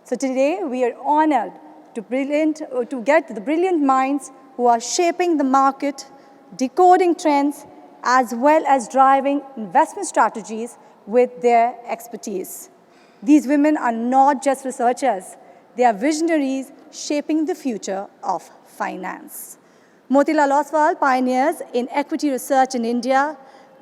So today, we are honored to get the brilliant minds who are shaping the market, decoding trends, as well as driving investment strategies with their expertise. These women are not just researchers. They are visionaries shaping the future of finance. Motilal Oswal pioneers in equity research in India,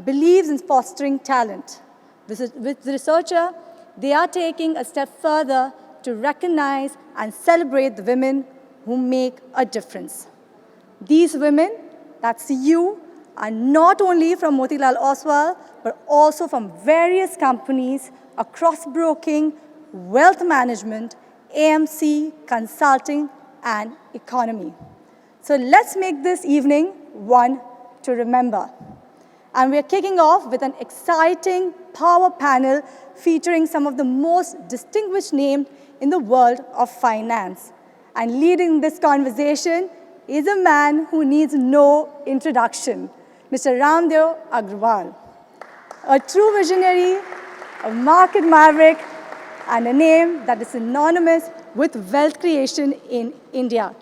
believes in fostering talent. With the researcher, they are taking a step further to recognize and celebrate the women who make a difference. These women, that's you, are not only from Motilal Oswal, but also from various companies across broking, wealth management, AMC, consulting, and economy. So let's make this evening one to remember. And we're kicking off with an exciting power panel featuring some of the most distinguished names in the world of finance. And leading this conversation is a man who needs no introduction, Mr. Raamdeo Agrawal, a true visionary, a market maverick, and a name that is synonymous with wealth creation in India.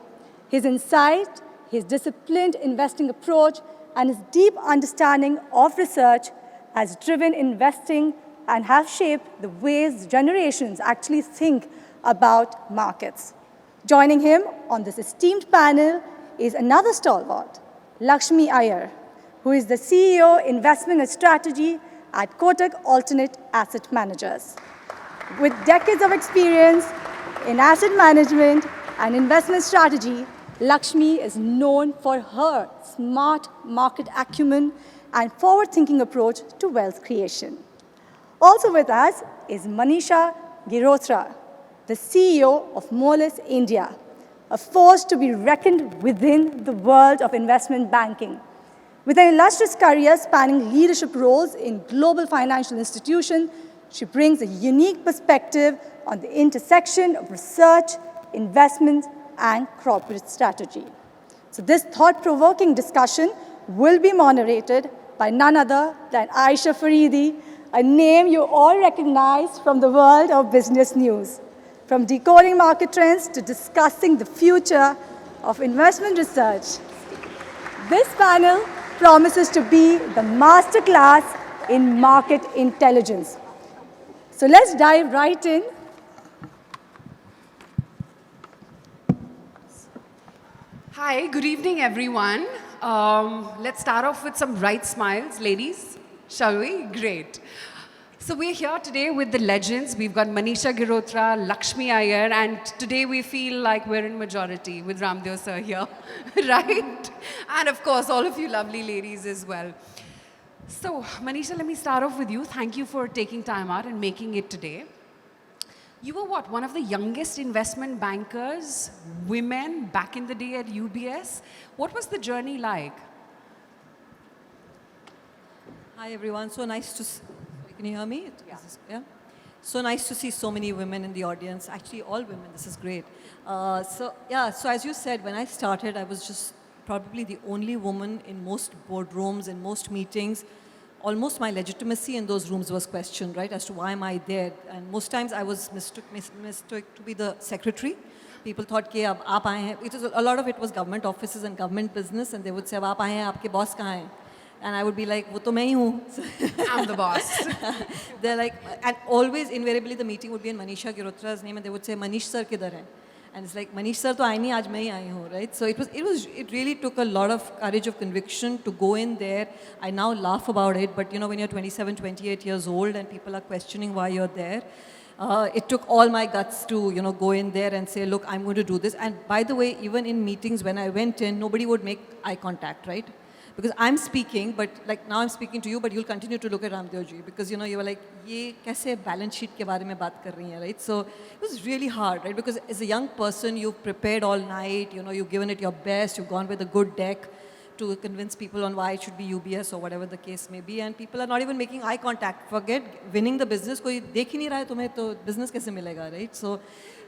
His insight, his disciplined investing approach, and his deep understanding of research has driven investing and have shaped the ways generations actually think about markets. Joining him on this esteemed panel is another stalwart, Lakshmi Iyer, who is the CEO, Investment and Strategy at Kotak Alternate Asset Managers. With decades of experience in asset management and investment strategy, Lakshmi is known for her smart market acumen and forward-thinking approach to wealth creation. Also with us is Manisha Girotra, the CEO of Moelis India, a force to be reckoned within the world of investment banking. With an illustrious career spanning leadership roles in global financial institutions, she brings a unique perspective on the intersection of research, investment, and corporate strategy. So this thought-provoking discussion will be moderated by none other than Aisha Faridi, a name you all recognize from the world of business news. From decoding market trends to discussing the future of investment research, this panel promises to be the masterclass in market intelligence. So let's dive right in. Hi, good evening, everyone. Let's start off with some bright smiles, ladies, shall we? Great. So we're here today with the legends. We've got Manisha Girotra, Lakshmi Iyer, and today we feel like we're in majority with Raamdeo sir here, right? And of course, all of you lovely ladies as well. So, Manisha, let me start off with you. Thank you for taking time out and making it today. You were what, one of the youngest investment bankers, women, back in the day at UBS. What was the journey like? Hi everyone, so nice to can you hear me? Yeah. So nice to see so many women in the audience, actually all women, this is great. So as you said, when I started, I was just probably the only woman in most boardrooms and most meetings. Almost my legitimacy in those rooms was questioned, right, as to why am I there? And most times I was mistook to be the secretary. People thought, कि अब आप आए हैं. A lot of it was government offices and government business, and they would say, अब आप आए हैं, आपके boss कहाँ हैं? And I would be like, वो तो मैं ही हूँ. I'm the boss. They're like, and always, invariably, the meeting would be in Manisha Girotra's name, and they would say, Manish sir किधर है? And it's like, Manish sir तो आए नहीं, आज मैं ही आई हूँ, right? So it really took a lot of courage of conviction to go in there. I now laugh about it, but you know, when you're 27, 28 years old and people are questioning why you're there, it took all my guts to, you know, go in there and say, look, I'm going to do this. And by the way, even in meetings when I went in, nobody would make eye contact, right? Because I'm speaking, but like now I'm speaking to you, but you'll continue to look at Raamdeo ji because you know you were like, ये कैसे balance sheet के बारे में बात कर रही हैं, right? So it was really hard, right? Because as a young person, you've prepared all night, you know, you've given it your best, you've gone with a good deck to convince people on why it should be UBS or whatever the case may be, and people are not even making eye contact. Forget winning the business, कोई देख ही नहीं रहा है तुम्हें तो business कैसे मिलेगा, right? So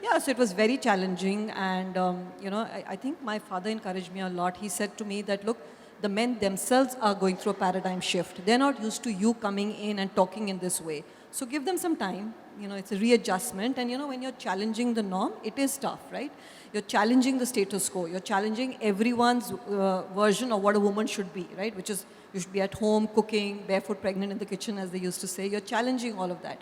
yeah, so it was very challenging, and you know, I think my father encouraged me a lot. He said to me that look, the men themselves are going through a paradigm shift. They're not used to you coming in and talking in this way. So give them some time. You know, it's a readjustment. And you know, when you're challenging the norm, it is tough, right? You're challenging the status quo. You're challenging everyone's version of what a woman should be, right? Which is, you should be at home cooking, barefoot pregnant in the kitchen, as they used to say. You're challenging all of that.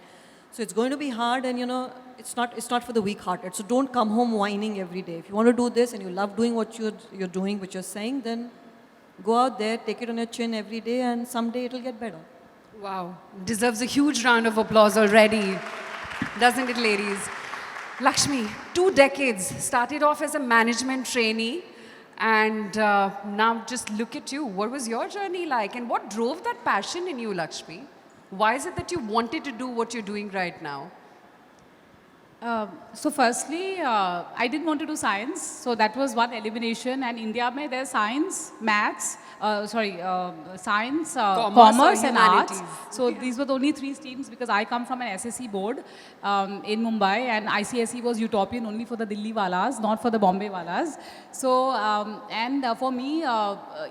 So it's going to be hard, and you know, it's not for the weak-hearted. So don't come home whining every day. If you want to do this and you love doing what you're doing, which you're saying, then go out there, take it on your chin every day, and someday it'll get better. Wow, deserves a huge round of applause already, doesn't it, ladies? Lakshmi, 2 decades, started off as a management trainee, and now just look at you. What was your journey like, and what drove that passion in you, Lakshmi? Why is it that you wanted to do what you're doing right now? So firstly, I didn't want to do science, so that was one elimination. And India mein there's science, maths, science, commerce and arts. So these were the only 3 streams because I come from an SSE board in Mumbai, and ICSE was utopian only for the Delhi walas, not for the Bombay walas. So, for me,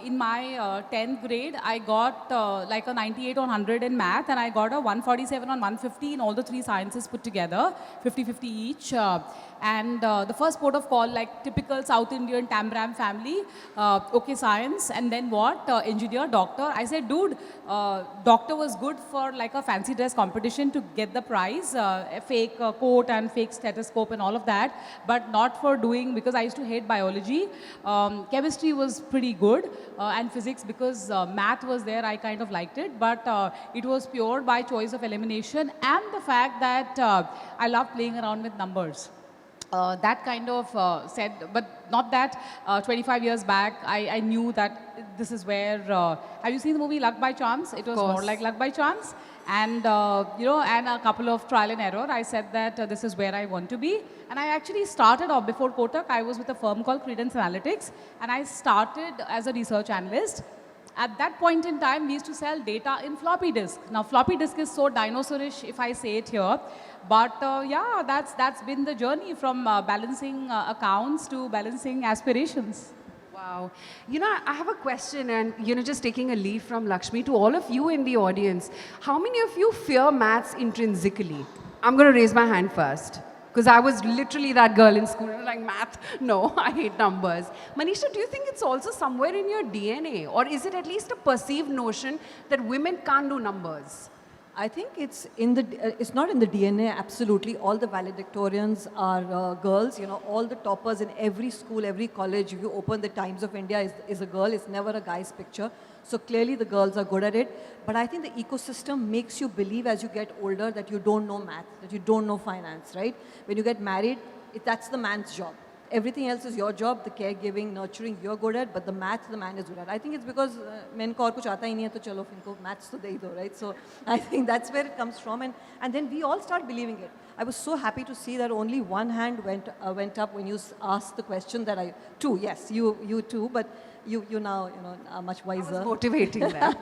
in my 10th grade, I got like a 98 on 100 in math, and I got a 147 on 150 in all the 3 sciences put together, 50-50 each. The first port of call, like typical South Indian Tambram family, okay, science, and then what? Engineer, doctor. I said, dude, doctor was good for like a fancy dress competition to get the prize, a fake coat and fake stethoscope and all of that, but not for doing, because I used to hate biology. Chemistry was pretty good, and physics, because math was there, I kind of liked it, but it was pure by choice of elimination, and the fact that I love playing around with numbers. That kind of said, but not that 25 years back, I knew that this is where, have you seen the movie Luck by Chance? It was more like Luck by Chance. And, and a couple of trial and error, I said that this is where I want to be. And I actually started off before Kotak. I was with a firm called Credence Analytics, and I started as a research analyst. At that point in time, we used to sell data in floppy disk. Now, floppy disk is so dinosaurish if I say it here. But yeah, that's been the journey from balancing accounts to balancing aspirations. Wow. You know, I have a question, and, you know, just taking a leaf from Lakshmi, to all of you in the audience, how many of you fear maths intrinsically? I'm going to raise my hand first, because I was literally that girl in school, like, math, no, I hate numbers. Manisha, do you think it's also somewhere in your DNA, or is it at least a perceived notion that women can't do numbers? I think it's it's not in the DNA, absolutely. All the valedictorians are girls, you know, all the toppers in every school, every college. If you open the Times of India, is a girl, it's never a guy's picture. So clearly the girls are good at it. But I think the ecosystem makes you believe as you get older that you don't know math, that you don't know finance, right? When you get married, that's the man's job. Everything else is your job, the caregiving, nurturing, you're good at, but the math, the man is good at. I think it's because men ko aur kuch aata hi nahi hai, to chalo, finko maths to de hi do, right? So I think that's where it comes from, and then we all start believing it. I was so happy to see that only one hand went up when you asked the question that two, yes, you too, but you now, you know, are much wiser. I was motivating them.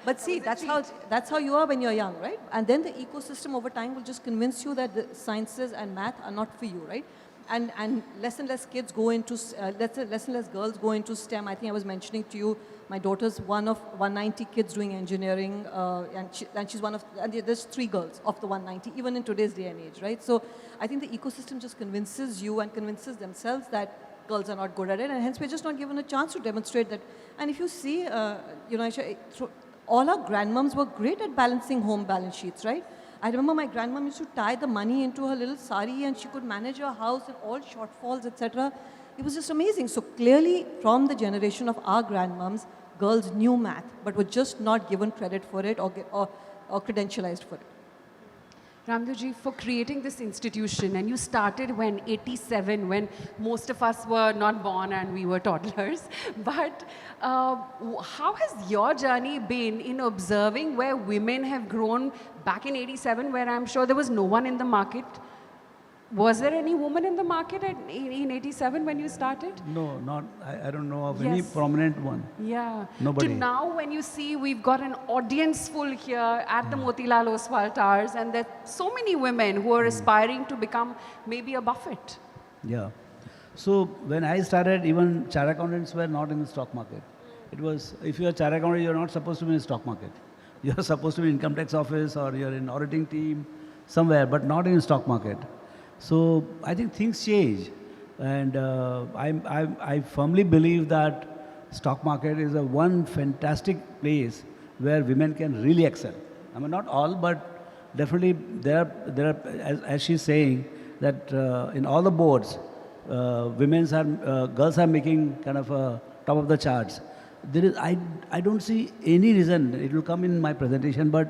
But see, that's how you are when you're young, right? And then the ecosystem over time will just convince you that the sciences and math are not for you, right? And less and less kids go into, less and less girls go into STEM. I think I was mentioning to you, my daughter's one of 190 kids doing engineering, and she's one of, and there's 3 girls of the 190, even in today's day and age, right? So I think the ecosystem just convinces you and convinces themselves that girls are not good at it, and hence we're just not given a chance to demonstrate that. And if you see, you know, all our grandmoms were great at balancing home balance sheets, right? I remember my grandmom used to tie the money into her little sari, and she could manage her house and all shortfalls, etc. It was just amazing. So clearly, from the generation of our grandmoms, girls knew math, but were just not given credit for it or credentialized for it. Raamdeo ji, for creating this institution, and you started when 87, when most of us were not born and we were toddlers, but how has your journey been in observing where women have grown back in 87, where I'm sure there was no one in the market? Was there any woman in the market in 87 when you started? No, not. I don't know of any prominent one. Yeah. Nobody. To now, when you see we've got an audience full here at the Motilal Oswal Towers, and there's so many women who are aspiring to become maybe a Buffett. Yeah. So when I started, even chartered accountants were not in the stock market. It was, if you are chartered accountant, you're not supposed to be in stock market. You're supposed to be in income tax office or you're in auditing team somewhere, but not in stock market. So I think things change. And I firmly believe that stock market is a one fantastic place where women can really excel. I mean, not all, but definitely there are as she's saying, that in all the boards, girls are making kind of a top of the charts. I don't see any reason, it will come in my presentation, but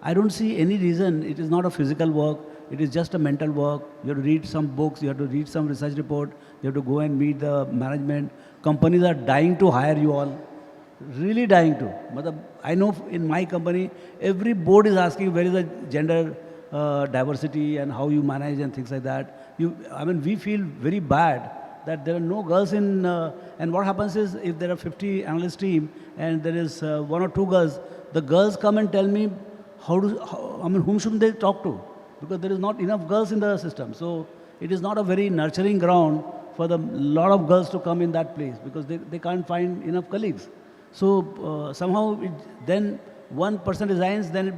I don't see any reason. It is not a physical work, it is just a mental work. You have to read some books, you have to read some research report, you have to go and meet the management. Companies are dying to hire you all, really dying to. I know in my company, every board is asking where is the gender diversity and how you manage and things like that. I mean, we feel very bad that there are no girls in, and what happens is if there are 50 analyst team and there is one or two girls, the girls come and tell me whom should they talk to? Because there is not enough girls in the system. So it is not a very nurturing ground for the lot of girls to come in that place because they can't find enough colleagues. So somehow then one person resigns, then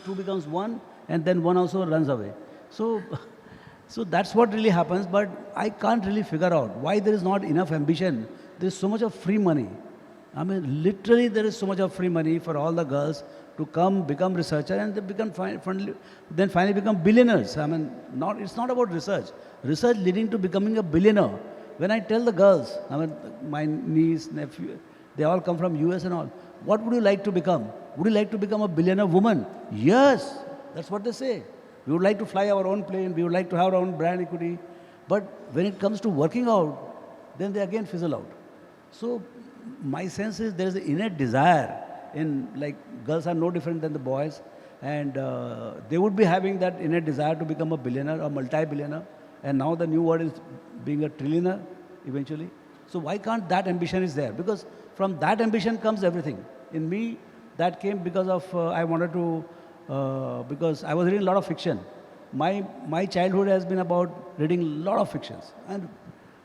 two becomes one, and then one also runs away. So that's what really happens, but I can't really figure out why there is not enough ambition. There is so much of free money. I mean, literally there is so much of free money for all the girls to come, become researcher, and they then finally become billionaires. I mean, it's not about research. Research leading to becoming a billionaire. When I tell the girls, I mean, my niece, nephew, they all come from US and all. What would you like to become? Would you like to become a billionaire woman? Yes, that's what they say. We would like to fly our own plane. We would like to have our own brand equity. But when it comes to working out, then they again fizzle out. So my sense is there is an innate desire like girls are no different than the boys. And they would be having that innate desire to become a billionaire or multi-billionaire. And now the new word is being a trillionaire eventually. So why can't that ambition is there? Because from that ambition comes everything. In me, that came because of, I wanted to, because I was reading a lot of fiction. My childhood has been about reading a lot of fictions. And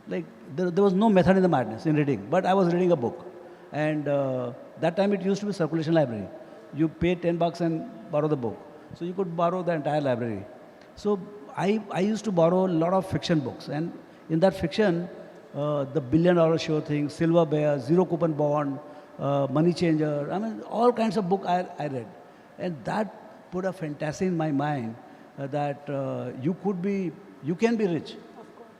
like, there was no method in the madness in reading, but I was reading a book. And that time it used to be circulation library. You pay $10 and borrow the book. So you could borrow the entire library. So I used to borrow a lot of fiction books. And in that fiction, the $1 billion show thing, Silver Bear, Zero Coupon Bond, Money Changer, I mean, all kinds of books I read. And that put a fantasy in my mind that you can be rich.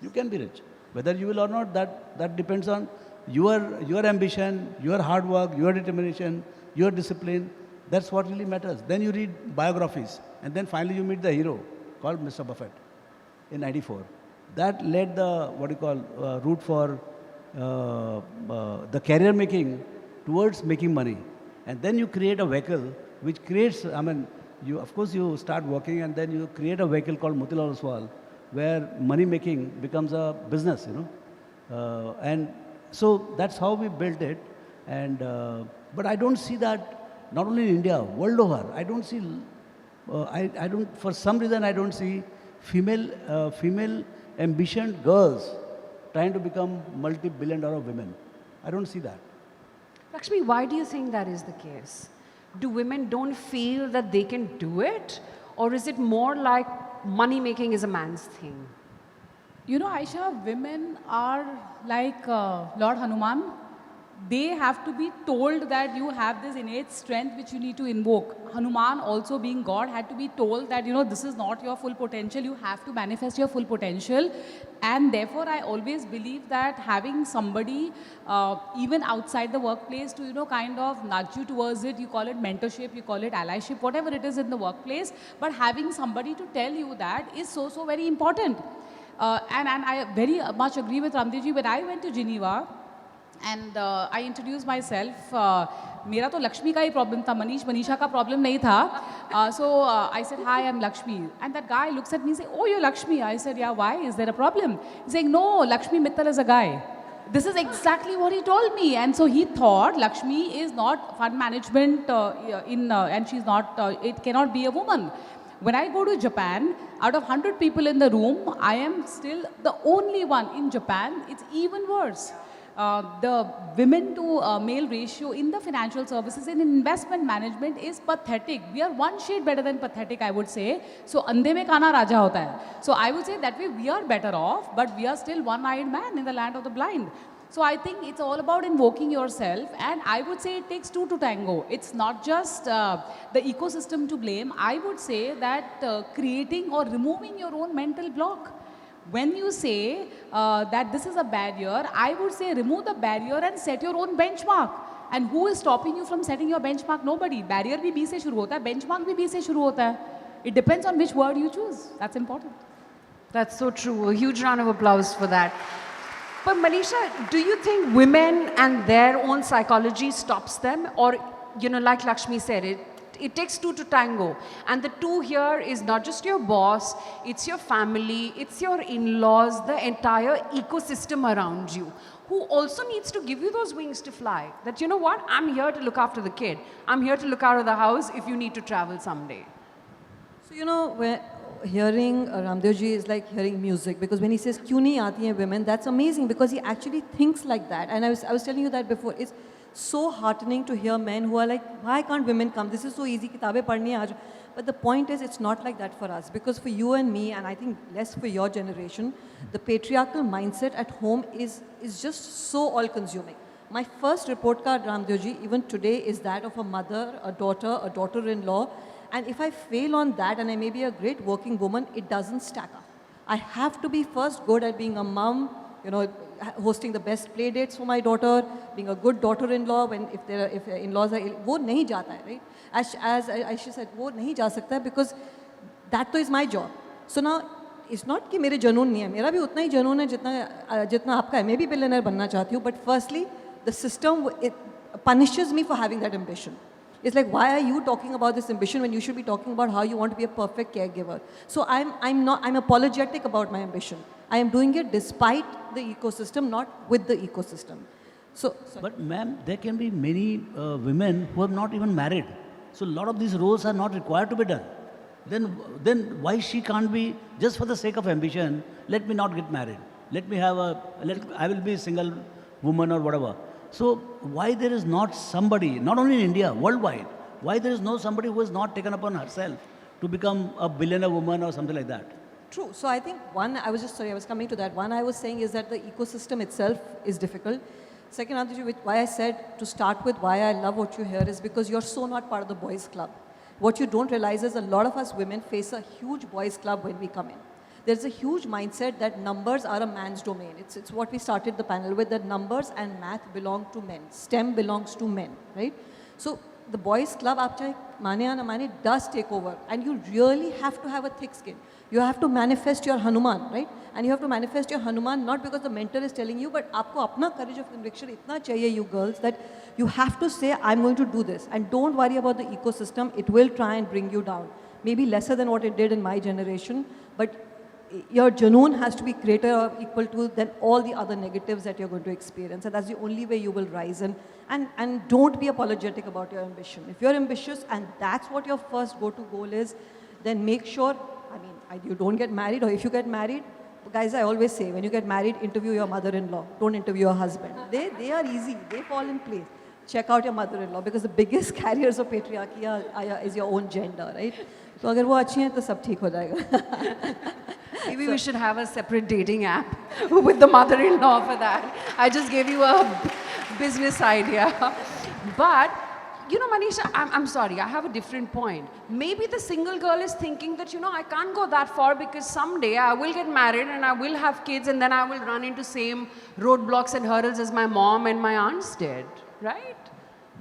You can be rich. Whether you will or not, that depends on your ambition, your hard work, your determination, your discipline. That's what really matters. Then you read biographies. And then finally you meet the hero called Mr. Buffett in '94. That led the, route for the career making towards making money. And then you create a vehicle which creates, I mean, you start working and then you create a vehicle called Motilal Oswal where money making becomes a business, and so that's how we built it. And, but I don't see that not only in India, world over. I don't see, for some reason I don't see female ambitioned girls trying to become multi-billion-dollar women. I don't see that. Lakshmi, why do you think that is the case? Do women don't feel that they can do it? Or is it more like money making is a man's thing? You know, Aisha, women are like Lord Hanuman. They have to be told that you have this innate strength which you need to invoke. Hanuman, also being God, had to be told that, this is not your full potential. You have to manifest your full potential. And therefore, I always believe that having somebody, even outside the workplace, to, kind of nudge you towards it, you call it mentorship, you call it allyship, whatever it is in the workplace, but having somebody to tell you that is so very important. And I very much agree with Raamdeo. When I went to Geneva, and I introduced myself. मेरा तो लक्ष्मी का ही problem था, Manisha का problem नहीं था. So I said, hi, I'm Lakshmi. And that guy looks at me and says, oh, you're Lakshmi. I said, yeah, why? Is there a problem? He's saying, no, Lakshmi Mittal is a guy. This is exactly what he told me. And so he thought Lakshmi is not fund management and she's not, it cannot be a woman. When I go to Japan, out of 100 people in the room, I am still the only one in Japan. It's even worse. the women to male ratio in the financial services and in investment management is pathetic. We are one shade better than pathetic, I would say. So, andhe mein kana raja hota hai. So, I would say that way we are better off, but we are still one-eyed man in the land of the blind. So, I think it's all about invoking yourself, and I would say it takes two to tango. It's not just the ecosystem to blame. I would say that creating or removing your own mental block. When you say that this is a barrier, I would say remove the barrier and set your own benchmark. And who is stopping you from setting your benchmark? Nobody. Barrier bhi B se shuru hota hai, benchmark bhi B se shuru hota hai. It depends on which word you choose. That's important. That's so true. A huge round of applause for that. But Manisha, do you think women and their own psychology stops them? Or, you know, like Lakshmi said, it takes two to tango. And the two here is not just your boss, it's your family, it's your in-laws, the entire ecosystem around you, who also needs to give you those wings to fly. That, you know what, I'm here to look after the kid. I'm here to look out of the house if you need to travel someday. So, you know, when hearing Raamdeo ji is like hearing music, because when he says, "Kyun nahi aati hain women," that's amazing because he actually thinks like that. And I was telling you that before. It's so heartening to hear men who are like, why can't women come? This is so easy, kitabeh padhni hai aaj. But the point is, it's not like that for us. Because for you and me, and I think less for your generation, the patriarchal mindset at home is just so all-consuming. My first report card, Raamdeo ji, even today, is that of a mother, a daughter-in-law. And if I fail on that, and I may be a great working woman, it doesn't stack up. I have to be first good at being a mom, you know, hosting the best play dates for my daughter, being a good daughter-in-law if in-laws are ill. वो नहीं जाता है, right? As Aisha said, वो नहीं जा सकता है because that is my job. So now, it's not कि मेरे जुनून नहीं है, मेरा भी उतना ही जुनून है जितना आपका है. मैं भी billionaire बनना चाहती हूँ, but firstly, the system it punishes me for having that ambition. It's like, why are you talking about this ambition when you should be talking about how you want to be a perfect caregiver? So I'm apologetic about my ambition. I am doing it despite the ecosystem, not with the ecosystem. So, but ma'am, there can be many women who are not even married. So a lot of these roles are not required to be done. Then why she can't be, just for the sake of ambition, let me not get married. I will be a single woman or whatever. So why there is not somebody, not only in India, worldwide, why there is no somebody who has not taken upon herself to become a billionaire woman or something like that? True. So I think one, I was coming to that. One I was saying is that the ecosystem itself is difficult. Second, Raamdeo, why I said to start with why I love what you hear is because you're so not part of the boys' club. What you don't realize is a lot of us women face a huge boys' club when we come in. There's a huge mindset that numbers are a man's domain. It's what we started the panel with, that numbers and math belong to men. STEM belongs to men, right? So the boys' club, aap chahe mane ya na mane, does take over. And you really have to have a thick skin. You have to manifest your Hanuman, right? And you have to manifest your Hanuman not because the mentor is telling you, but aapko apna courage of conviction itna chahiye, you girls, that you have to say, I'm going to do this. And don't worry about the ecosystem. It will try and bring you down. Maybe lesser than what it did in my generation, but your Junoon has to be greater or equal to than all the other negatives that you're going to experience. And that's the only way you will rise. And don't be apologetic about your ambition. If you're ambitious and that's what your first go-to goal is, then make sure, you don't get married, or if you get married, guys, I always say, when you get married, interview your mother-in-law. Don't interview your husband. They are easy. They fall in place. Check out your mother-in-law, because the biggest carriers of patriarchy is your own gender, right? So if वो अच्छी हैं तो सब ठीक हो जाएगा. Maybe we should have a separate dating app with the mother-in-law for that. I just gave you a business idea. But, you know, Manisha, I'm sorry, I have a different point. Maybe the single girl is thinking that, you know, I can't go that far because someday I will get married and I will have kids and then I will run into same roadblocks and hurdles as my mom and my aunts did, right?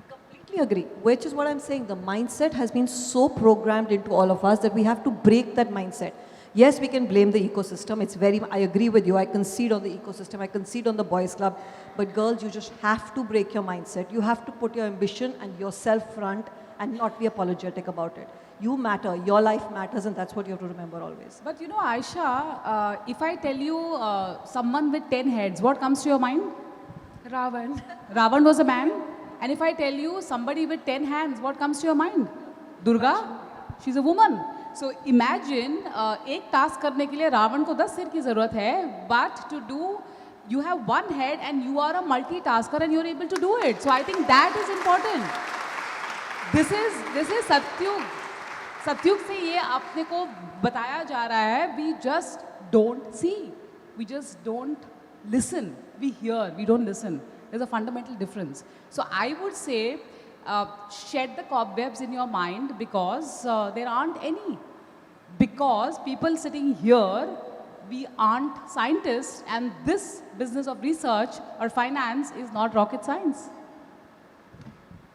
Completely agree, which is what I'm saying. The mindset has been so programmed into all of us that we have to break that mindset. Yes, we can blame the ecosystem. I agree with you. I concede on the ecosystem. I concede on the boys' club. But girls, you just have to break your mindset. You have to put your ambition and yourself front and not be apologetic about it. You matter. Your life matters, and that's what you have to remember always. But you know, Aisha, if I tell you someone with 10 heads, what comes to your mind? Ravan. Ravan was a man. And if I tell you somebody with 10 hands, what comes to your mind? Durga. She's a woman. So imagine एक task करने के लिए रावण को 10 सिर की ज़रूरत है, but to do You have one head and you are a multitasker and you're able to do it. So I think that is important. This is Satyug. Satyug से ये आपने को बताया जा रहा है, we just don't see. We just don't listen. We hear, we don't listen. There's a fundamental difference. So I would say, shed the cobwebs in your mind because there aren't any. Because people sitting here, we aren't scientists, and this business of research or finance is not rocket science.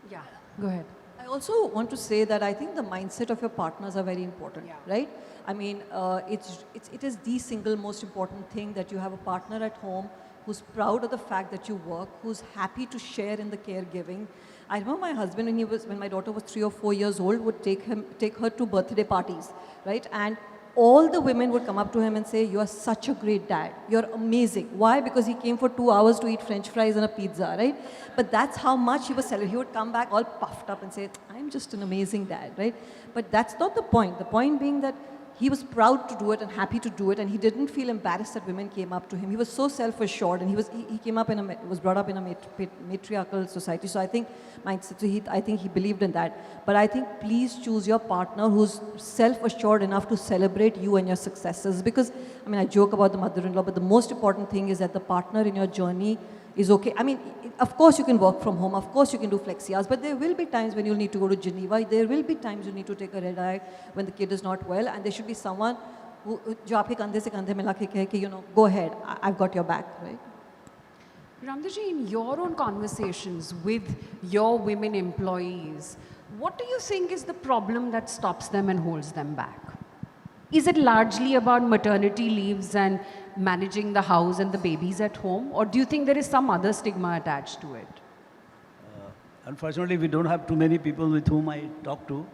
Yeah, go ahead. I also want to say that I think the mindset of your partners are very important, right? I mean, it is the single most important thing that you have a partner at home who's proud of the fact that you work, who's happy to share in the caregiving. I remember my husband when my daughter was 3 or 4 years old, would take her to birthday parties, right? And all the women would come up to him and say, "You are such a great dad. You're amazing." Why? Because he came for 2 hours to eat French fries and a pizza, right? But that's how much he was celebrating. He would come back all puffed up and say, "I'm just an amazing dad," right? But that's not the point. The point being that he was proud to do it and happy to do it, and he didn't feel embarrassed that women came up to him. He was so self-assured, and he came up was brought up in a matriarchal society. So I think I think he believed in that. But I think please choose your partner who's self-assured enough to celebrate you and your successes. Because I mean, I joke about the mother-in-law, but the most important thing is that the partner in your journey is okay. I mean, of course you can work from home, of course you can do flexi hours, but there will be times when you'll need to go to Geneva, there will be times you need to take a red eye when the kid is not well, and there should be someone who, jo aapke kandhe se kandhe mila ke kahe ki, you know, go ahead, I've got your back, right? Raamdeo ji, in your own conversations with your women employees, what do you think is the problem that stops them and holds them back? Is it largely about maternity leaves and managing the house and the babies at home? Or do you think there is some other stigma attached to it? Unfortunately, we don't have too many people with whom I talk to.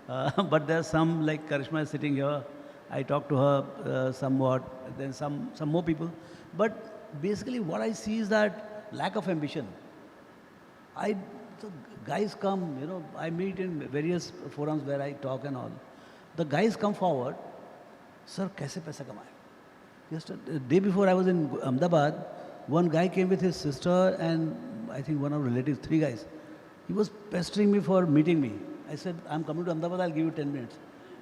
But there's some, like Karishma is sitting here. I talk to her somewhat, then some more people. But basically what I see is that lack of ambition. So guys come, you know, I meet in various forums where I talk and all. The guys come forward, "Sir, kaise paisa kamaye?" Just the day before I was in Ahmedabad, one guy came with his sister and I think one of relatives, 3 guys. He was pestering me for meeting me. I said, "I'm coming to Ahmedabad, I'll give you 10 minutes.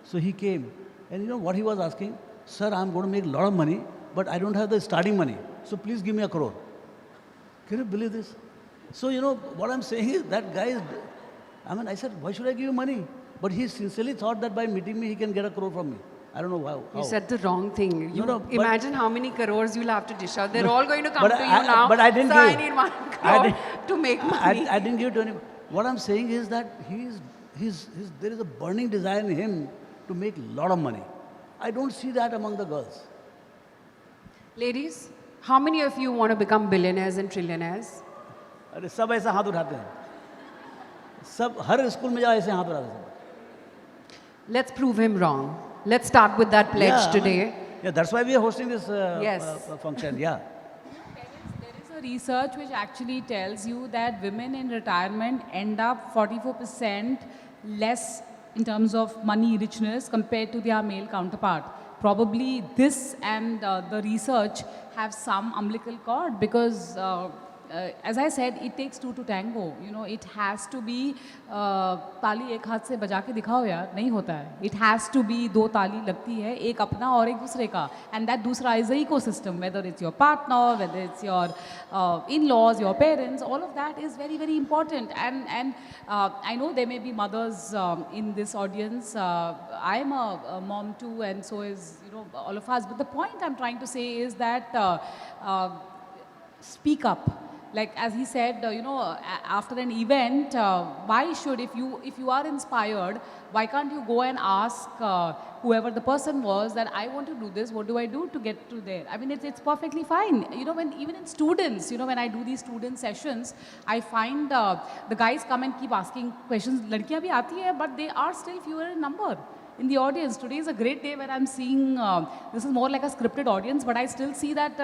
So he came. And you know what he was asking? "Sir, I'm going to make a lot of money, but I don't have the starting money. So please give me 1 crore. Can you believe this? So, you know, what I'm saying is that guy is, I mean, I said, "Why should I give you money?" But he sincerely thought that by meeting me, he can get 1 crore from me. I don't know how. You said the wrong thing. You No, imagine how many crores you'll have to dish out. They're all going to come but to you now. But I didn't "Sir, give. I need 1 crore to make money." I didn't give it to anyone. What I'm saying is that there is a burning desire in him to make a lot of money. I don't see that among the girls. Ladies, how many of you want to become billionaires and trillionaires? अरे सब ऐसा हाथ उठाते हैं. सब हर school में जाओ ऐसे हाथ उठाते हैं. Let's prove him wrong. Let's start with that pledge today. Yeah, that's why we are hosting this function. Yeah. There is a research which actually tells you that women in retirement end up 44% less in terms of money richness compared to their male counterpart. Probably this and the research have some umbilical cord because as I said, it takes 2 to tango. You know, it has to be ताली एक हाथ से बजा के दिखाओ यार, नहीं होता है. It has to be 2 ताली लगती है, एक अपना और एक दूसरे का. And that दूसरा is the ecosystem, whether it's your partner, whether it's your in-laws, your parents, all of that is very, very important. And I know there may be mothers in this audience. I am a mom too, and so is, you know, all of us. But the point I'm trying to say is that speak up. Like as he said, you know, after an event, why should, if you are inspired, why can't you go and ask whoever the person was that I want to do this, what do I do to get to there? I mean, it's perfectly fine. You know, when even in students, you know, when I do these student sessions, I find the guys come and keep asking questions. लड़कियाँ भी आती है, but they are still fewer in number. In the audience, today is a great day where I'm seeing, this is more like a scripted audience, but I still see that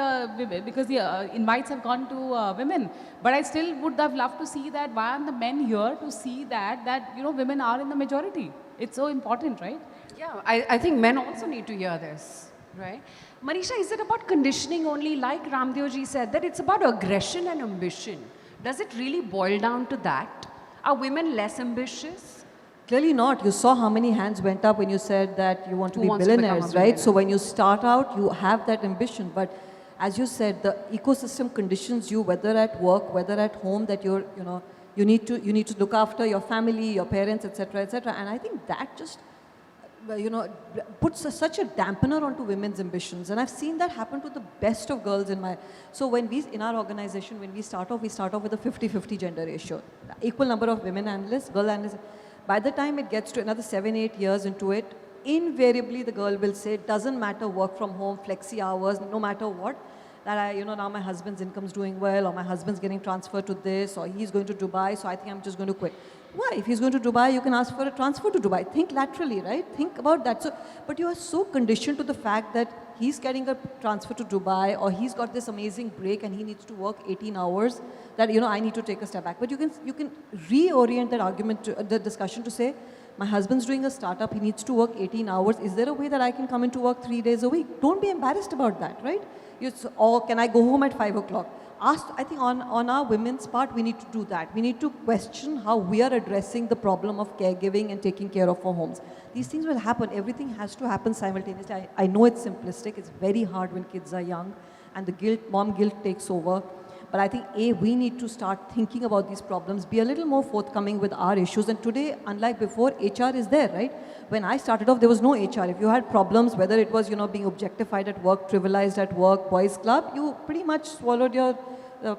because the invites have gone to women. But I still would have loved to see that, why aren't the men here to see that, you know, women are in the majority. It's so important, right? Yeah, I think men also need to hear this. Right? Manisha, is it about conditioning only, like Raamdeo ji said, that it's about aggression and ambition? Does it really boil down to that? Are women less ambitious? Clearly not. You saw how many hands went up when you said that you want to Who be wants to become a billionaires, right? billionaire? So when you start out, you have that ambition. But as you said, the ecosystem conditions you, whether at work, whether at home, that you're, you need to look after your family, your parents, etc., etc. And I think that just, puts such a dampener onto women's ambitions. And I've seen that happen to the best of girls in my. So when in our organization, when we start off with a 50-50 gender ratio, equal number of women analysts, girl analysts. By the time it gets to another 7-8 years into it, invariably the girl will say, it doesn't matter work from home, flexi hours, no matter what, that now my husband's income's doing well, or my husband's getting transferred to this, or he's going to Dubai, so I think I'm just going to quit. Why? If he's going to Dubai, you can ask for a transfer to Dubai. Think laterally, right? Think about that. So, but you are so conditioned to the fact that he's getting a transfer to Dubai, or he's got this amazing break and he needs to work 18 hours, that, I need to take a step back. But you can reorient that argument, the discussion to say, my husband's doing a startup, he needs to work 18 hours. Is there a way that I can come into work 3 days a week? Don't be embarrassed about that, right? Or can I go home at 5 o'clock? I think on our women's part, we need to do that. We need to question how we are addressing the problem of caregiving and taking care of our homes. These things will happen. Everything has to happen simultaneously. I know it's simplistic. It's very hard when kids are young and the mom guilt takes over. But I think, we need to start thinking about these problems, be a little more forthcoming with our issues. And today, unlike before, HR is there, right? When I started off, there was no HR. If you had problems, whether it was, being objectified at work, trivialized at work, boys club, you pretty much swallowed your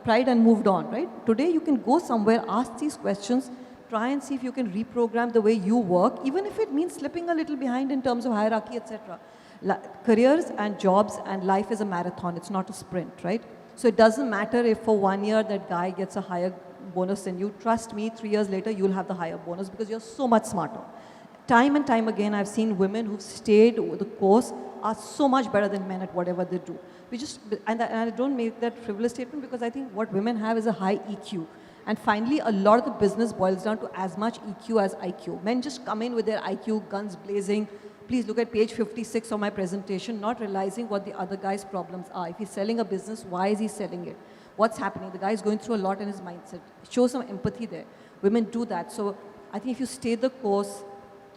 pride and moved on, right? Today, you can go somewhere, ask these questions, try and see if you can reprogram the way you work, even if it means slipping a little behind in terms of hierarchy, etc. Careers and jobs and life is a marathon. It's not a sprint, right? So it doesn't matter if for 1 year that guy gets a higher bonus than you. Trust me, 3 years later, you'll have the higher bonus because you're so much smarter. Time and time again, I've seen women who've stayed over the course are so much better than men at whatever they do. And I don't make that frivolous statement because I think what women have is a high EQ. And finally, a lot of the business boils down to as much EQ as IQ. Men just come in with their IQ, guns blazing. Please look at page 56 of my presentation, not realizing what the other guy's problems are. If he's selling a business, why is he selling it? What's happening? The guy's going through a lot in his mindset. Show some empathy there. Women do that. So I think if you stay the course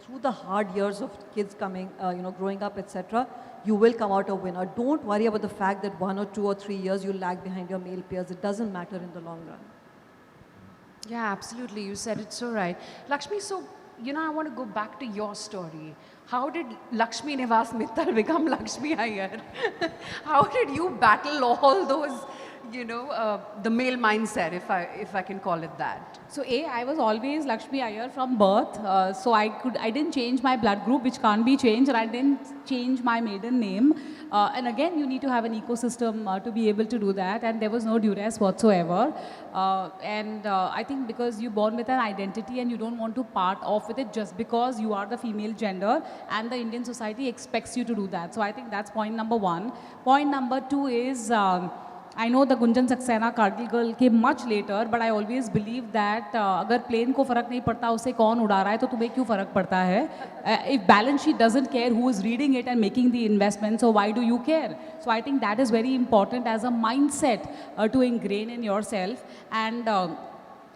through the hard years of kids coming, growing up, etc., you will come out a winner. Don't worry about the fact that 1 or 2 or 3 years you lag behind your male peers. It doesn't matter in the long run. Yeah, absolutely. You said it so right. Lakshmi, so, I want to go back to your story. How did Lakshmi Nivas Mittal become Lakshmi Iyer? How did you battle all those, the male mindset, if I can call it that? So I was always Lakshmi Iyer from birth. So I didn't change my blood group, which can't be changed, and I didn't change my maiden name. And again, you need to have an ecosystem to be able to do that, and there was no duress whatsoever. I think because you're born with an identity and you don't want to part off with it just because you are the female gender, and the Indian society expects you to do that. So I think that's point number one. Point number two is, I know the Gunjan Saxena Kargil girl came much later, but I always believe that अगर plane को फर्क नहीं पड़ता उसे कौन उड़ा रहा है तो तुम्हें क्यों फर्क पड़ता है? If balance sheet doesn't care who is reading it and making the investment, so why do you care? So I think that is very important as a mindset to ingrain in yourself. And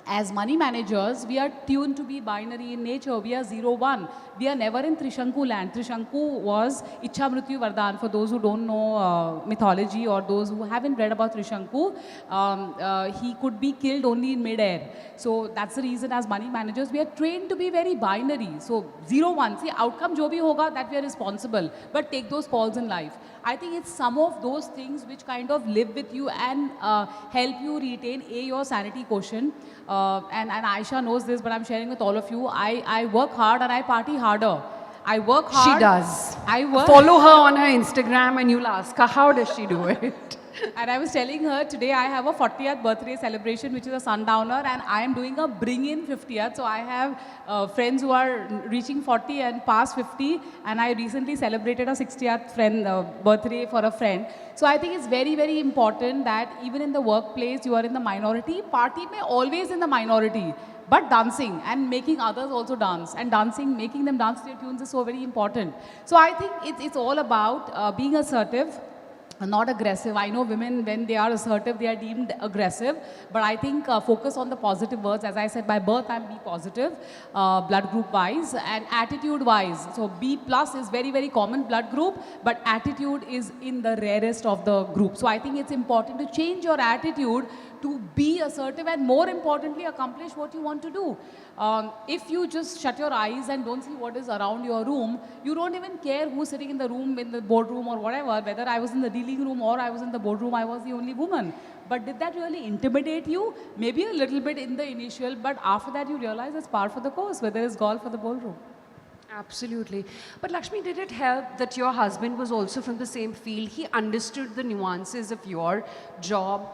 as money managers, we are tuned to be binary in nature. We are 0-1. We are never in Trishanku land. Trishanku was Ichha Mrityu Vardhan. For those who don't know mythology or those who haven't read about Trishanku, he could be killed only in mid-air. So that's the reason as money managers, we are trained to be very binary. So 0-1. See, outcome jo bhi hoga, that we are responsible. But take those calls in life. I think it's some of those things which kind of live with you and help you retain your sanity quotient. And Aisha knows this, but I'm sharing with all of you. I work hard and I party harder. I work hard. She does. I work. Follow her on her Instagram and you'll ask her, how does she do it? And I was telling her today I have a 40th birthday celebration, which is a sundowner, and I am doing a bring in 50th. So I have friends who are reaching 40 and past 50, and I recently celebrated a 60th birthday for a friend. So I think it's very, very important that even in the workplace, you are in the minority. Party may always in the minority, but dancing and making others also dance, and dancing, making them dance to your tunes is so very important. So I think it's all about being assertive, not aggressive. I know women, when they are assertive, they are deemed aggressive. But I think focus on the positive words. As I said, by birth, I'm B positive, blood group wise, and attitude wise. So B plus is very, very common blood group, but attitude is in the rarest of the group. So I think it's important to change your attitude to be assertive and, more importantly, accomplish what you want to do. If you just shut your eyes and don't see what is around your room, you don't even care who's sitting in the room, in the boardroom or whatever. Whether I was in the dealing room or I was in the boardroom, I was the only woman. But did that really intimidate you? Maybe a little bit in the initial, but after that you realize it's par for the course, whether it's golf or the ballroom. Absolutely. But Lakshmi, did it help that your husband was also from the same field? He understood the nuances of your job.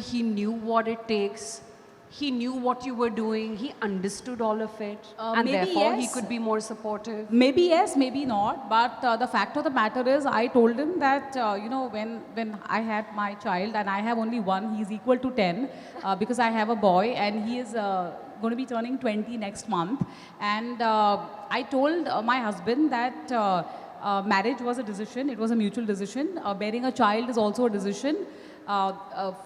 He knew what it takes. He knew what you were doing. He understood all of it. And therefore, he could be more supportive. Maybe yes, maybe not. But the fact of the matter is, I told him that, when I had my child, and I have only one, he's equal to 10, because I have a boy, and he is going to be turning 20 next month. And I told my husband that marriage was a decision. It was a mutual decision. Bearing a child is also a decision.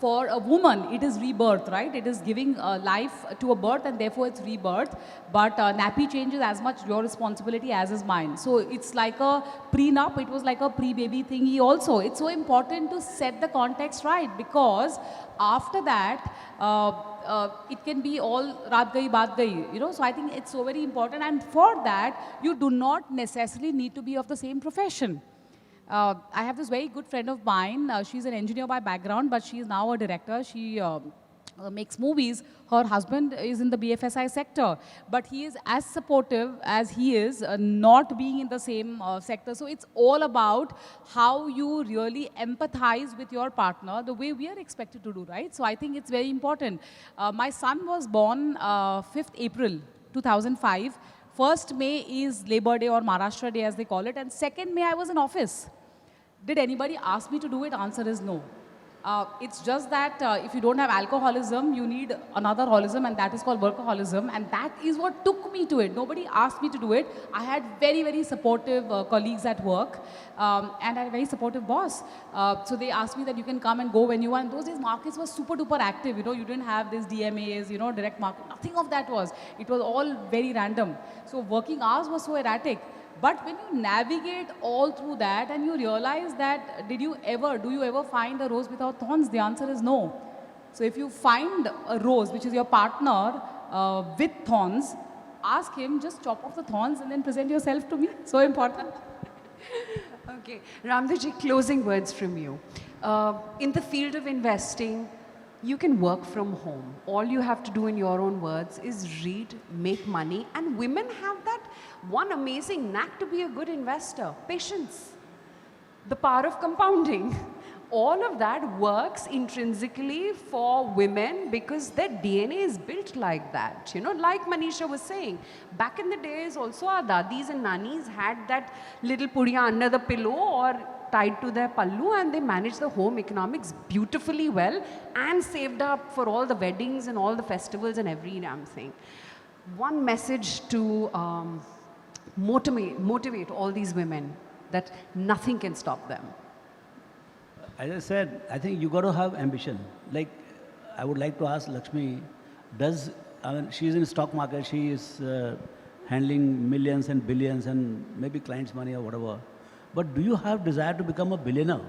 For a woman, it is rebirth, right? It is giving life to a birth, and therefore it's rebirth. But nappy change is as much your responsibility as is mine. So it's like a prenup. It was like a pre-baby thingy also. It's so important to set the context right, because after that, it can be all raat gayi, baat gayi, So I think it's so very important. And for that, you do not necessarily need to be of the same profession. I have this very good friend of mine. She's an engineer by background, but she is now a director. She makes movies. Her husband is in the BFSI sector, but he is as supportive as he is not being in the same sector. So it's all about how you really empathize with your partner the way we are expected to do, right? So I think it's very important. My son was born 5th April 2005. 1st May is Labor Day or Maharashtra Day as they call it, and 2nd May I was in office. Did anybody ask me to do it? Answer is no. It's just that if you don't have alcoholism, you need another holism, and that is called workaholism, and that is what took me to it. Nobody asked me to do it. I had very, very supportive colleagues at work, and I had a very supportive boss. So they asked me that you can come and go when you want. And those days markets were super duper active. You didn't have these DMAs, direct market. Nothing of that was. It was all very random. So working hours were so erratic. But when you navigate all through that and you realize that, do you ever find a rose without thorns? The answer is no. So if you find a rose, which is your partner, with thorns, ask him, just chop off the thorns and then present yourself to me. So important. Okay. Raamdeo ji, closing words from you. In the field of investing, you can work from home. All you have to do, in your own words, is read, make money. And women have that one amazing knack to be a good investor. Patience. The power of compounding. All of that works intrinsically for women because their DNA is built like that. Like Manisha was saying, back in the days also our dadis and nannies had that little pudiya under the pillow or tied to their pallu, and they managed the home economics beautifully well and saved up for all the weddings and all the festivals and every damn thing. One message to motivate all these women, that nothing can stop them. As I said, I think you got to have ambition. Like, I would like to ask Lakshmi, she's in stock market, she is handling millions and billions and maybe clients' money or whatever. But do you have desire to become a billionaire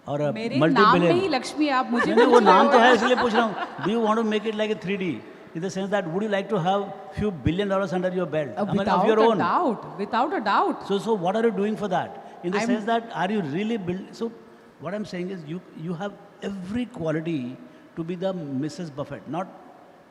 or a multi-billionaire? मेरे नाम में ही लक्ष्मी आप मुझे वो नाम तो है इसलिए पूछ रहा हूँ. Do you want to make it like a 3D? In the sense that, would you like to have few $1 billion under your belt? Without of your own. Without a doubt. So what are you doing for that? In the sense that, are you really So what I'm saying is, you have every quality to be the Mrs. Buffett, not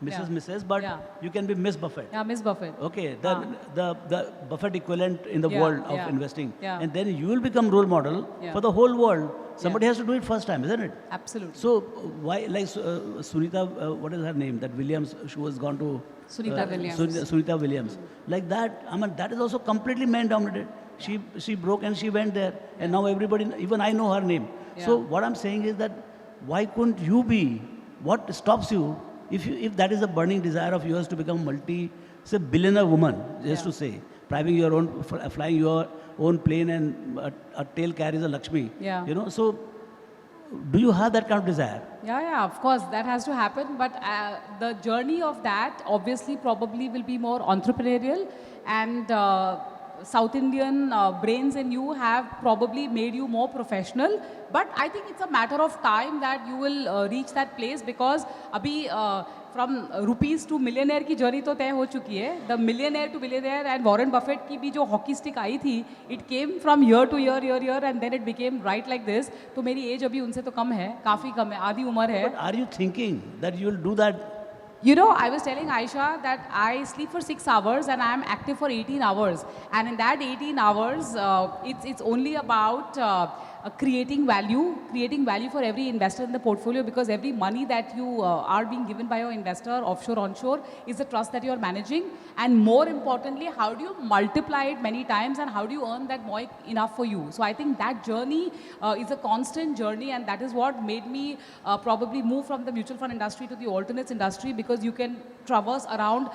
Mrs., but you can be Miss Buffett. Yeah, Miss Buffett. Okay, the Buffett equivalent in the world of investing. Yeah. And then you will become role model for the whole world. Somebody has to do it first time, isn't it? Absolutely. So why, like Sunita, what is her name? That Williams, she was gone to... Sunita Williams. Sunita Williams. Like that, that is also completely man-dominated. She broke and she went there. And now everybody, even I know her name. So what I'm saying is that, why couldn't you be? What stops you if that is a burning desire of yours to become say billionaire woman, just to say, flying your own plane and a tail carries a Lakshmi. Yeah. You know, so do you have that kind of desire? Yeah, of course, that has to happen. But the journey of that obviously probably will be more entrepreneurial, and South Indian brains in you have probably made you more professional. But I think it's a matter of time that you will reach that place, because abhi from rupees to millionaire की journey तो तय हो चुकी है. The millionaire to billionaire and Warren Buffett की भी जो hockey stick आई थी, it came from year to year, and then it became right like this. तो मेरी age अभी उनसे तो कम है, काफ़ी कम है, आधी उम्र है. But are you thinking that you will do that? You know, I was telling Aisha that I sleep for 6 hours and I am active for 18 hours. And in that 18 hours, it's only about creating value for every investor in the portfolio, because every money that you are being given by your investor, offshore, onshore, is the trust that you are managing. And more importantly, how do you multiply it many times, and how do you earn that MOIC enough for you? So I think that journey is a constant journey, and that is what made me probably move from the mutual fund industry to the alternates industry, because you can traverse around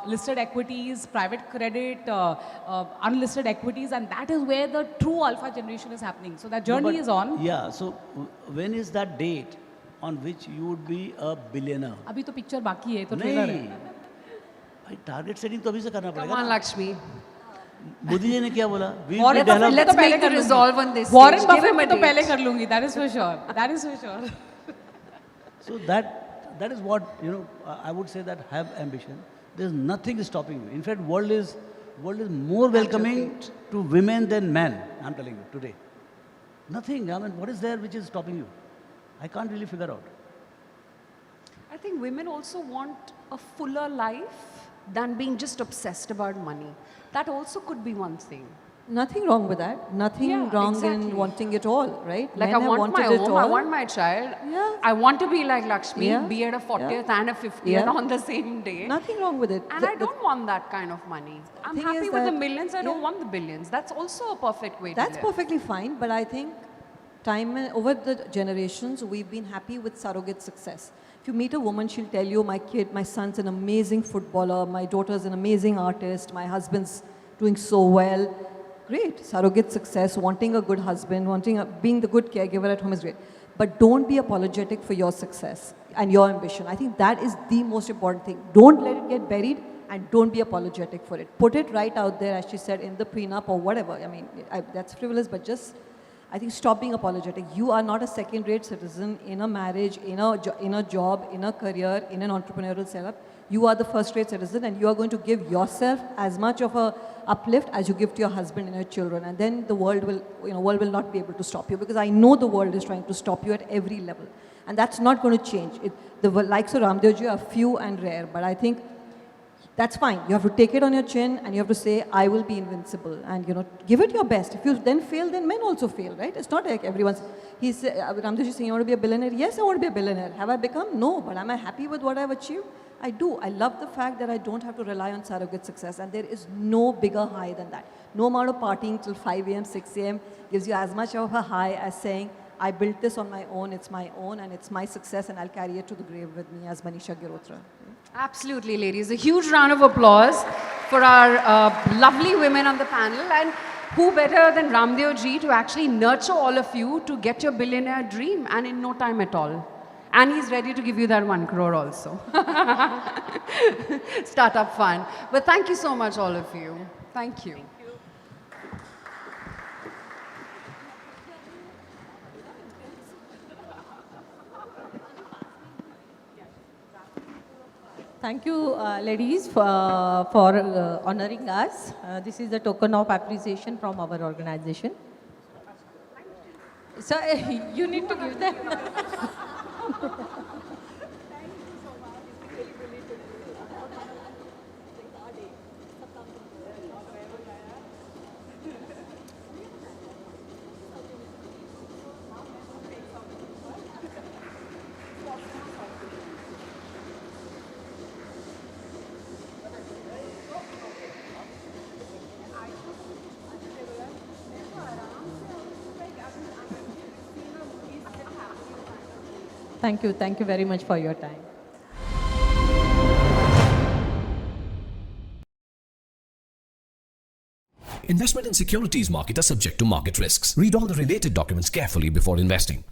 listed equities, private credit, unlisted equities, and that is where the true alpha generation is happening. So that journey is on. Yeah, so when is that date on which you would be a billionaire? अभी तो picture बाकी है, तो trailer है. भाई target setting तो अभी से करना Come पड़ेगा on, ना. Lakshmi. मोदी जी ने क्या बोला? We Warren will develop- Let's तो पहले make the कर लूंगी. resolve on this Warren stage. Give Buffett him a को तो date. पहले कर लूंगी. That is for sure. That is for sure. So that is what, you know, I would say that have ambition. There's nothing stopping you. In fact, world is more welcoming to women than men, I'm telling you, today. Nothing. I mean, what is there which is stopping you? I can't really figure out. I think women also want a fuller life than being just obsessed about money. That also could be one thing. Nothing wrong with that. Nothing Yeah, wrong exactly. in wanting it all, right? Like Men I have want wanted my it home, I all. want my child. Yeah. I want to be like Lakshmi, Yeah. be at a 40th and a 50th Yeah. on the same day. Nothing wrong with it. And I don't want that kind of money. I'm thing happy is with the that- millions, I don't yeah. want the billions. That's also a perfect way That's to live. perfectly fine, but I think over the generations, we've been happy with surrogate success. If you meet a woman, she'll tell you, my son's an amazing footballer, my daughter's an amazing artist, my husband's doing so well. Great, surrogate success, wanting a good husband, being the good caregiver at home is great. But don't be apologetic for your success and your ambition. I think that is the most important thing. Don't let it get buried, and don't be apologetic for it. Put it right out there, as she said, in the prenup or whatever. I mean, that's frivolous, but just, I think, stop being apologetic. You are not a second-rate citizen in a marriage, in a job, in a career, in an entrepreneurial setup. You are the first-rate citizen, and you are going to give yourself as much of a uplift as you give to your husband and your children. And then the world will not be able to stop you, because I know the world is trying to stop you at every level. And that's not going to change. The likes of Raamdeo ji are few and rare, but I think that's fine. You have to take it on your chin, and you have to say, I will be invincible, and give it your best. If you then fail, then men also fail, right? It's not like Raamdeo ji saying, you want to be a billionaire? Yes, I want to be a billionaire. Have I become? No, but am I happy with what I've achieved? I do. I love the fact that I don't have to rely on surrogate success, and there is no bigger high than that. No amount of partying till 5 a.m., 6 a.m. gives you as much of a high as saying, I built this on my own, it's my own, and it's my success, and I'll carry it to the grave with me as Manisha Girotra. Absolutely, ladies. A huge round of applause for our lovely women on the panel. And who better than Raamdeo ji to actually nurture all of you to get your billionaire dream, and in no time at all. And he's ready to give you that 1 crore also. Startup fund. But thank you so much, all of you. Thank you. Thank you, ladies, for honoring us. This is a token of appreciation from our organization. So you need to give them. Thank you very much for your time. Investment in securities market are subject to market risks. Read all the related documents carefully before investing.